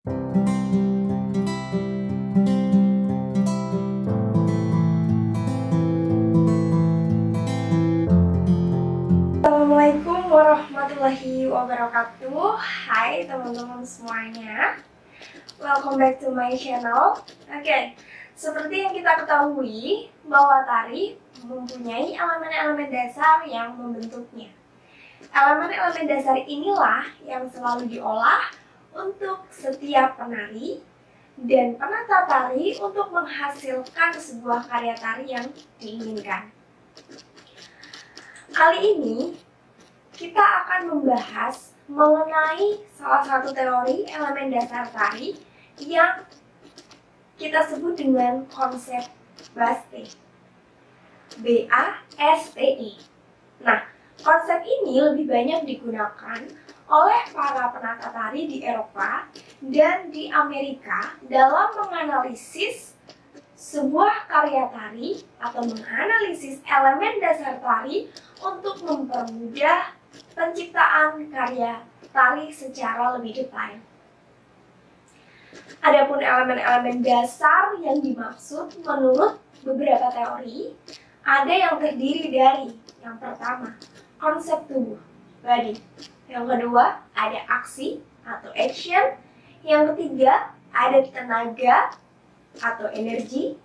Assalamualaikum warahmatullahi wabarakatuh. Hai teman-teman semuanya, welcome back to my channel. Oke, seperti yang kita ketahui bahwa tari mempunyai elemen-elemen dasar yang membentuknya. Elemen-elemen dasar inilah yang selalu diolah untuk setiap penari dan penata tari untuk menghasilkan sebuah karya tari yang diinginkan. Kali ini kita akan membahas mengenai salah satu teori elemen dasar tari yang kita sebut dengan konsep BASTE. B-A-S-T-E. Nah, konsep ini lebih banyak digunakan oleh para penata tari di Eropa dan di Amerika dalam menganalisis sebuah karya tari atau menganalisis elemen dasar tari untuk mempermudah penciptaan karya tari secara lebih detail. Adapun elemen-elemen dasar yang dimaksud menurut beberapa teori, ada yang terdiri dari yang pertama, konsep tubuh, body. Yang kedua, ada aksi atau action. Yang ketiga, ada tenaga atau energi.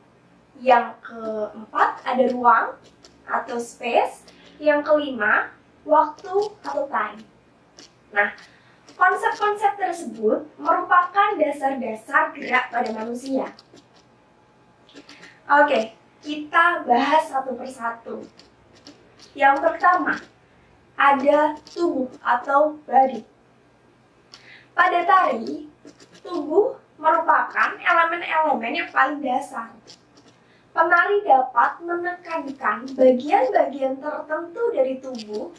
Yang keempat, ada ruang atau space. Yang kelima, waktu atau time. Nah, konsep-konsep tersebut merupakan dasar-dasar gerak pada manusia. Oke, kita bahas satu persatu. Yang pertama, ada tubuh atau body. Pada tari, tubuh merupakan elemen-elemen yang paling dasar. Penari dapat menekankan bagian-bagian tertentu dari tubuh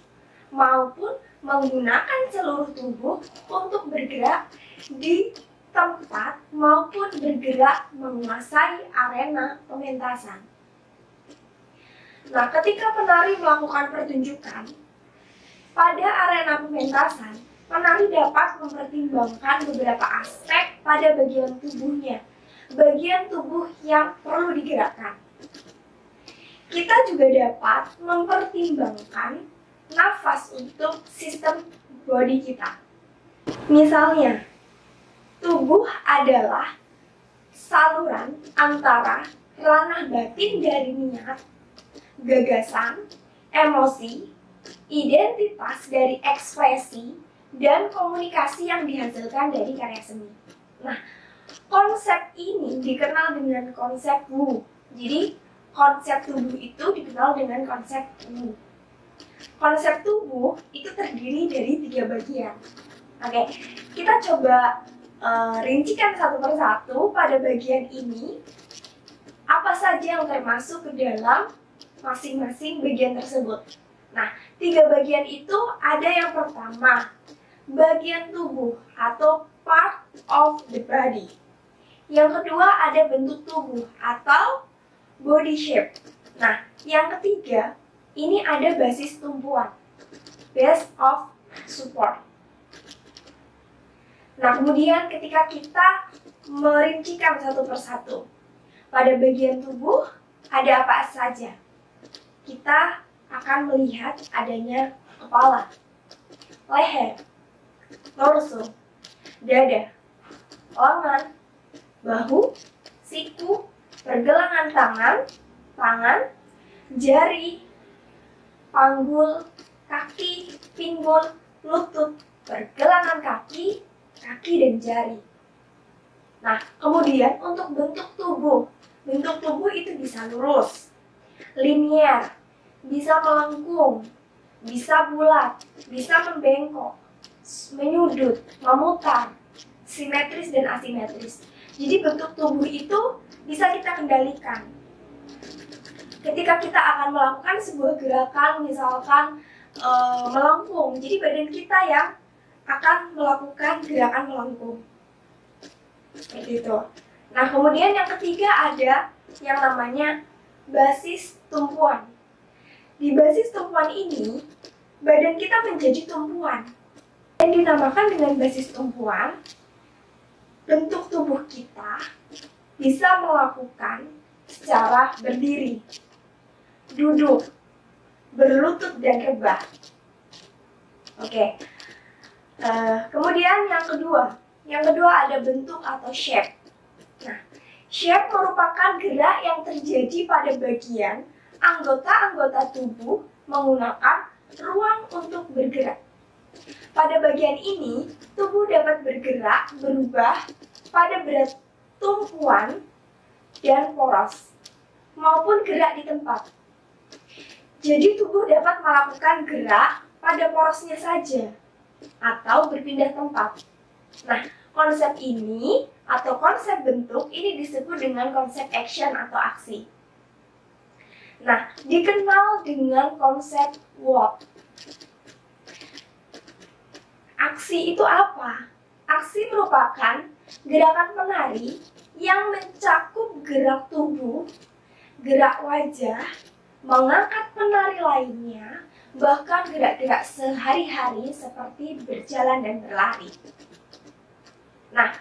maupun menggunakan seluruh tubuh untuk bergerak di tempat maupun bergerak menguasai arena pementasan. Nah, ketika penari melakukan pertunjukan pada arena pementasan, penari dapat mempertimbangkan beberapa aspek pada bagian tubuhnya, bagian tubuh yang perlu digerakkan. Kita juga dapat mempertimbangkan nafas untuk sistem body kita. Misalnya, tubuh adalah saluran antara ranah batin dari niat, gagasan, emosi, identitas dari ekspresi, dan komunikasi yang dihasilkan dari karya seni. Nah, konsep ini dikenal dengan konsep Wu. Jadi, konsep tubuh itu dikenal dengan konsep Wu. Konsep tubuh itu terdiri dari 3 bagian. Oke, kita coba rincikan satu persatu pada bagian ini. Apa saja yang termasuk ke dalam masing-masing bagian tersebut. Nah, 3 bagian itu ada yang pertama, bagian tubuh atau part of the body. Yang kedua ada bentuk tubuh atau body shape. Nah, yang ketiga, ini ada basis tumpuan, base of support. Nah, kemudian ketika kita merincikan satu persatu, pada bagian tubuh ada apa saja? Kita akan melihat adanya kepala, leher, torso, dada, lengan, bahu, siku, pergelangan tangan, jari, panggul, kaki, pinggul, lutut, pergelangan kaki, dan jari. Nah, kemudian untuk bentuk tubuh itu bisa lurus, linier, bisa melengkung, bisa bulat, bisa membengkok, menyudut, memutar, simetris dan asimetris. Jadi bentuk tubuh itu bisa kita kendalikan. Ketika kita akan melakukan sebuah gerakan, misalkan melengkung, jadi badan kita yang akan melakukan gerakan melengkung. Seperti itu. Nah, kemudian yang ketiga ada yang namanya basis tumpuan. Di basis tumpuan ini, badan kita menjadi tumpuan. Yang dinamakan dengan basis tumpuan bentuk tubuh kita bisa melakukan secara berdiri, duduk, berlutut, dan rebah. Oke. Kemudian yang kedua ada bentuk atau shape. Nah, shape merupakan gerak yang terjadi pada bagian anggota-anggota tubuh menggunakan ruang untuk bergerak. Pada bagian ini, tubuh dapat bergerak berubah pada berat tumpuan dan poros, maupun gerak di tempat. Jadi tubuh dapat melakukan gerak pada porosnya saja, atau berpindah tempat. Nah, konsep ini atau konsep bentuk ini disebut dengan konsep action atau aksi. Nah, dikenal dengan konsep walk. Aksi itu apa? Aksi merupakan gerakan menari yang mencakup gerak tubuh, gerak wajah, mengangkat penari lainnya, bahkan gerak-gerak sehari-hari seperti berjalan dan berlari. Nah,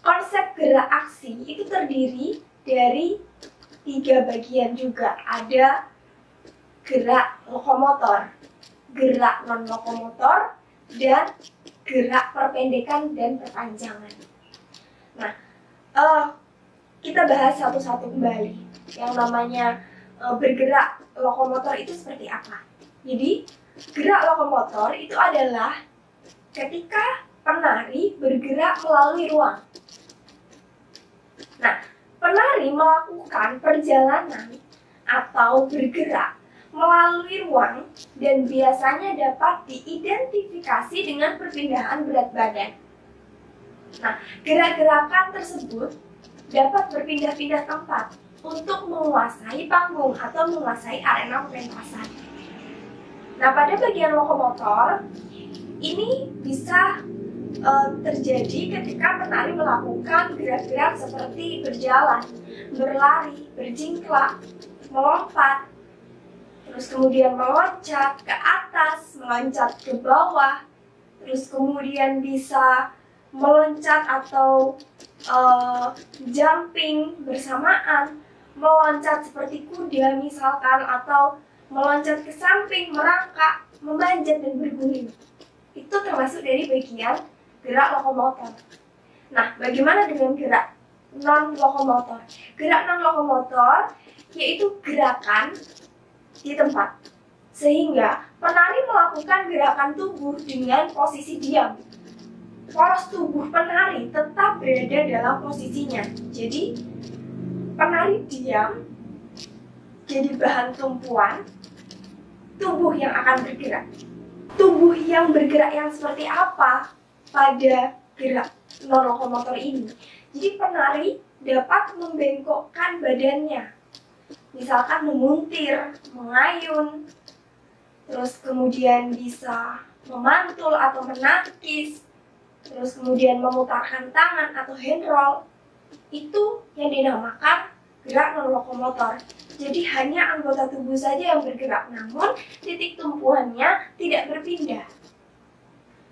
konsep gerak aksi itu terdiri dari 3 bagian juga. Ada gerak lokomotor, gerak non-lokomotor, dan gerak perpendekan dan perpanjangan. Nah, kita bahas satu-satu kembali. Yang namanya bergerak lokomotor itu seperti apa? Jadi, gerak lokomotor itu adalah ketika penari bergerak melalui ruang. Nah, penari melakukan perjalanan atau bergerak melalui ruang dan biasanya dapat diidentifikasi dengan perpindahan berat badan. Nah, gerak-gerakan tersebut dapat berpindah-pindah tempat untuk menguasai panggung atau menguasai arena pementasan. Nah, pada bagian lokomotor, ini bisa terjadi ketika penari melakukan gerak-gerak seperti berjalan, berlari, berjingklak, melompat, terus kemudian meloncat ke atas, meloncat ke bawah, terus kemudian bisa meloncat atau jumping bersamaan, meloncat seperti kuda misalkan, atau meloncat ke samping, merangkak, memanjat, dan berguling. Itu termasuk dari bagian gerak lokomotor. Nah, bagaimana dengan gerak non-lokomotor? Gerak non-lokomotor yaitu gerakan di tempat, sehingga penari melakukan gerakan tubuh dengan posisi diam. Poros tubuh penari tetap berada dalam posisinya. Jadi, penari diam jadi bahan tumpuan tubuh yang akan bergerak. Tubuh yang bergerak yang seperti apa pada gerak non-lokomotor ini? Jadi penari dapat membengkokkan badannya, misalkan memuntir, mengayun, terus kemudian bisa memantul atau menangkis, terus kemudian memutarkan tangan atau hand roll. Itu yang dinamakan gerak non-lokomotor. Jadi hanya anggota tubuh saja yang bergerak, namun titik tumpuannya tidak berpindah.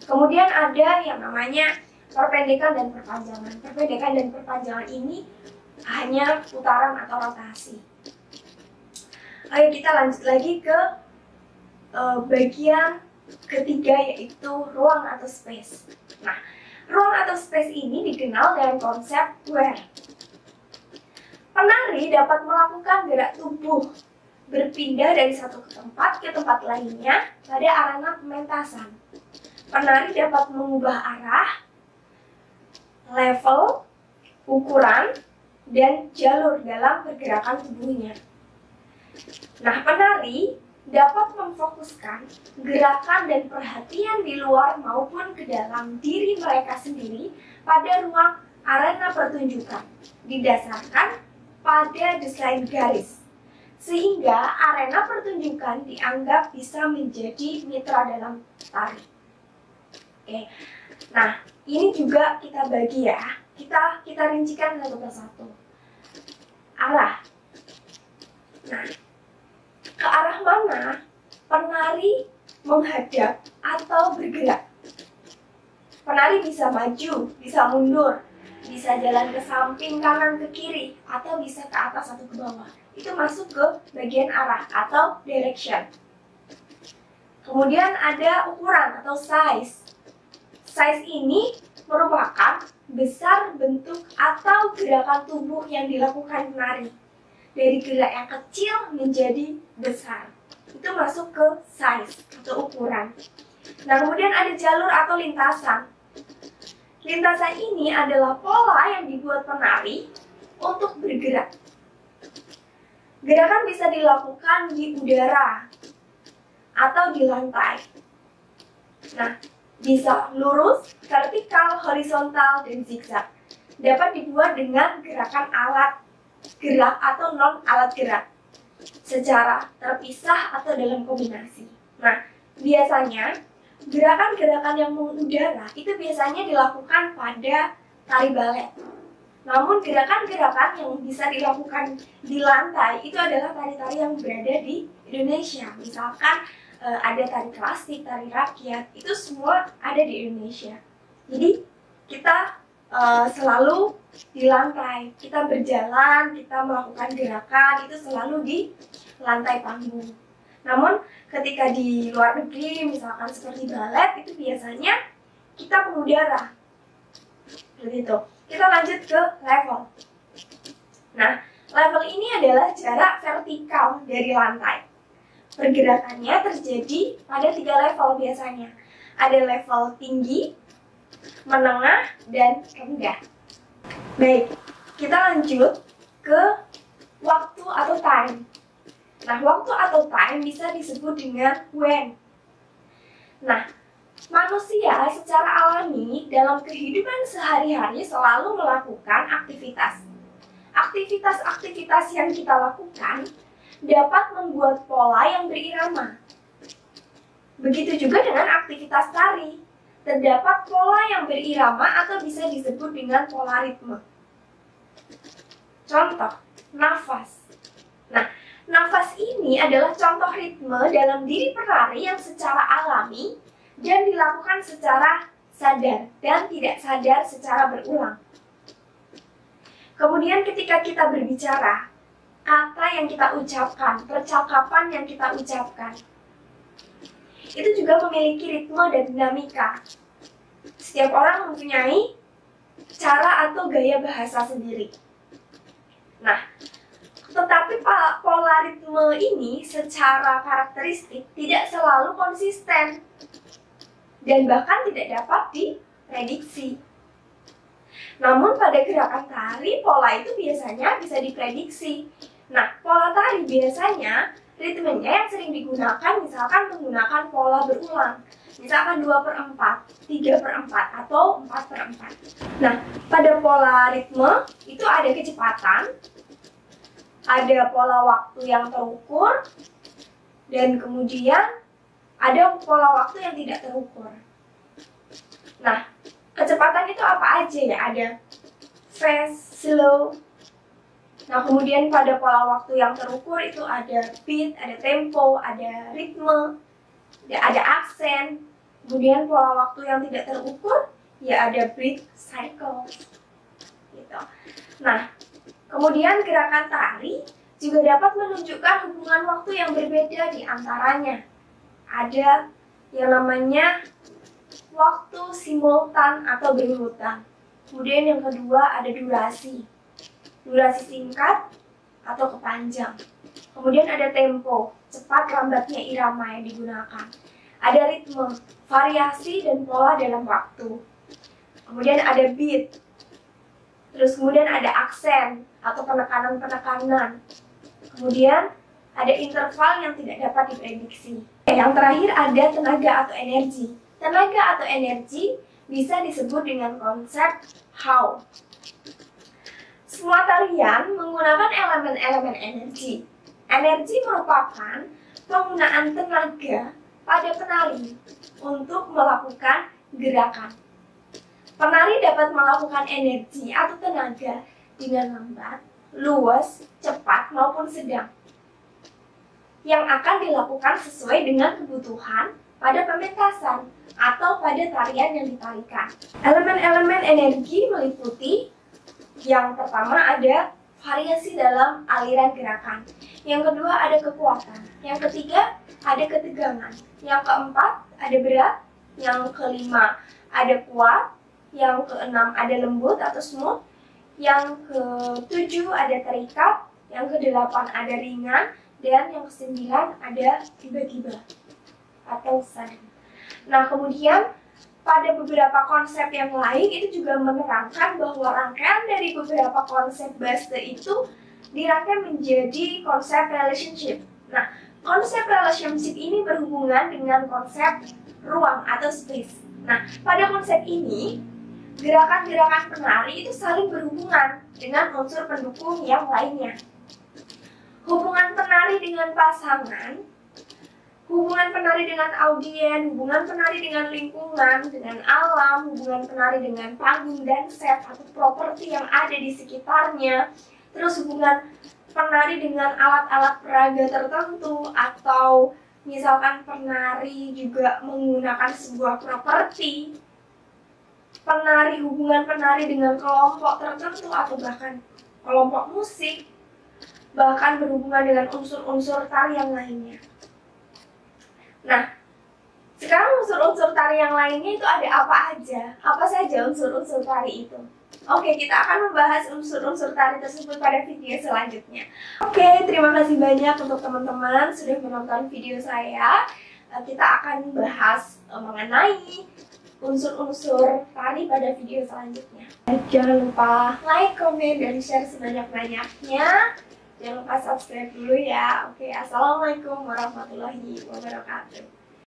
Kemudian ada yang namanya perpendekan dan perpanjangan. Perpendekan dan perpanjangan ini hanya putaran atau rotasi. Ayo kita lanjut lagi ke bagian ketiga, yaitu ruang atau space. Nah, ruang atau space ini dikenal dengan konsep where. Penari dapat melakukan gerak tubuh berpindah dari satu tempat ke tempat lainnya pada arena pementasan. Penari dapat mengubah arah, level, ukuran, dan jalur dalam pergerakan tubuhnya. Nah, penari dapat memfokuskan gerakan dan perhatian di luar maupun ke dalam diri mereka sendiri pada ruang arena pertunjukan, didasarkan pada desain garis, sehingga arena pertunjukan dianggap bisa menjadi mitra dalam tari. Oke, nah ini juga kita bagi ya, kita rincikan satu persatu. Arah. Nah, ke arah mana penari menghadap atau bergerak? Penari bisa maju, bisa mundur, bisa jalan ke samping, kanan, ke kiri, atau bisa ke atas atau ke bawah. Itu masuk ke bagian arah atau direction. Kemudian ada ukuran atau size. Size ini merupakan besar bentuk atau gerakan tubuh yang dilakukan penari. Dari gerak yang kecil menjadi besar. Itu masuk ke size atau ukuran. Nah, kemudian ada jalur atau lintasan. Lintasan ini adalah pola yang dibuat penari untuk bergerak. Gerakan bisa dilakukan di udara atau di lantai. Nah, bisa lurus, vertikal, horizontal, dan zigzag. Dapat dibuat dengan gerakan alat gerak atau non alat gerak, secara terpisah atau dalam kombinasi. Nah, biasanya gerakan-gerakan yang mengudara itu biasanya dilakukan pada tari balet. Namun gerakan-gerakan yang bisa dilakukan di lantai itu adalah tari-tari yang berada di Indonesia. Misalkan ada tari klasik, tari rakyat, itu semua ada di Indonesia. Jadi kita selalu di lantai, kita berjalan, kita melakukan gerakan itu selalu di lantai panggung. Namun ketika di luar negeri, misalkan seperti balet, itu biasanya kita mengudara. Begitu. Kita lanjut ke level. Nah, level ini adalah jarak vertikal dari lantai. Pergerakannya terjadi pada 3 level biasanya. Ada level tinggi, menengah, dan rendah. Baik, kita lanjut ke waktu atau time. Nah, waktu atau time bisa disebut dengan when. Nah, manusia secara alami dalam kehidupan sehari-hari selalu melakukan aktivitas. Aktivitas-aktivitas yang kita lakukan dapat membuat pola yang berirama. Begitu juga dengan aktivitas tari. Terdapat pola yang berirama atau bisa disebut dengan pola ritme. Contoh, nafas. Nah, nafas ini adalah contoh ritme dalam diri penari yang secara alami dan dilakukan secara sadar dan tidak sadar secara berulang. Kemudian ketika kita berbicara, kata yang kita ucapkan, percakapan yang kita ucapkan, itu juga memiliki ritme dan dinamika. Setiap orang mempunyai cara atau gaya bahasa sendiri. Nah, tetapi pola ritme ini secara karakteristik tidak selalu konsisten dan bahkan tidak dapat diprediksi. Namun pada gerakan tari, pola itu biasanya bisa diprediksi. Nah, pola tari biasanya ritmenya yang sering digunakan misalkan menggunakan pola berulang. Misalkan 2/4, 3/4, atau 4/4. Nah, pada pola ritme itu ada kecepatan, ada pola waktu yang terukur, dan kemudian ada pola waktu yang tidak terukur. Nah, kecepatan itu apa aja ya? Ada fast, slow. Nah, kemudian pada pola waktu yang terukur itu ada beat, ada tempo, ada ritme, ada aksen. Kemudian pola waktu yang tidak terukur ya ada beat, cycle. Gitu. Nah, kemudian gerakan tari juga dapat menunjukkan hubungan waktu yang berbeda di antaranya. Ada yang namanya waktu simultan atau berurutan. Kemudian yang kedua ada durasi. Durasi singkat atau kepanjang. Kemudian ada tempo, cepat lambatnya irama yang digunakan. Ada ritme, variasi dan pola dalam waktu. Kemudian ada beat. Terus kemudian ada aksen atau penekanan-penekanan. Kemudian ada interval yang tidak dapat diprediksi. Yang terakhir ada tenaga atau energi. Tenaga atau energi bisa disebut dengan konsep how. Semua tarian menggunakan elemen-elemen energi. Energi merupakan penggunaan tenaga pada penari untuk melakukan gerakan. Penari dapat melakukan energi atau tenaga dengan lambat, luas, cepat, maupun sedang, yang akan dilakukan sesuai dengan kebutuhan pada pementasan atau pada tarian yang ditarikan. Elemen-elemen energi meliputi Yang pertama ada variasi dalam aliran gerakan. Yang kedua ada kekuatan. Yang ketiga ada ketegangan. Yang keempat ada berat. Yang kelima ada kuat. Yang keenam ada lembut atau smooth. Yang ketujuh ada terikat. Yang kedelapan ada ringan. Dan yang kesembilan ada tiba-tiba atau sudden. Nah, kemudian pada beberapa konsep yang lain itu juga menerangkan bahwa rangkaian dari beberapa konsep Baste itu dirangkai menjadi konsep relationship. Nah, konsep relationship ini berhubungan dengan konsep ruang atau space. Nah, pada konsep ini gerakan-gerakan penari itu saling berhubungan dengan unsur pendukung yang lainnya. Hubungan penari dengan pasangan, hubungan penari dengan audien, hubungan penari dengan lingkungan, dengan alam, hubungan penari dengan panggung dan set atau properti yang ada di sekitarnya, terus hubungan penari dengan alat-alat peraga tertentu, atau misalkan penari juga menggunakan sebuah properti, hubungan penari dengan kelompok tertentu atau bahkan kelompok musik, bahkan berhubungan dengan unsur-unsur tari yang lainnya. Nah, sekarang unsur-unsur tari yang lainnya itu ada apa aja? Apa saja unsur-unsur tari itu? Oke, kita akan membahas unsur-unsur tari tersebut pada video selanjutnya. Oke, terima kasih banyak untuk teman-teman sudah menonton video saya. Kita akan bahas mengenai unsur-unsur tari pada video selanjutnya. Jangan lupa like, komen, dan share sebanyak-banyaknya. Jangan lupa subscribe dulu ya. Oke, assalamualaikum warahmatullahi wabarakatuh.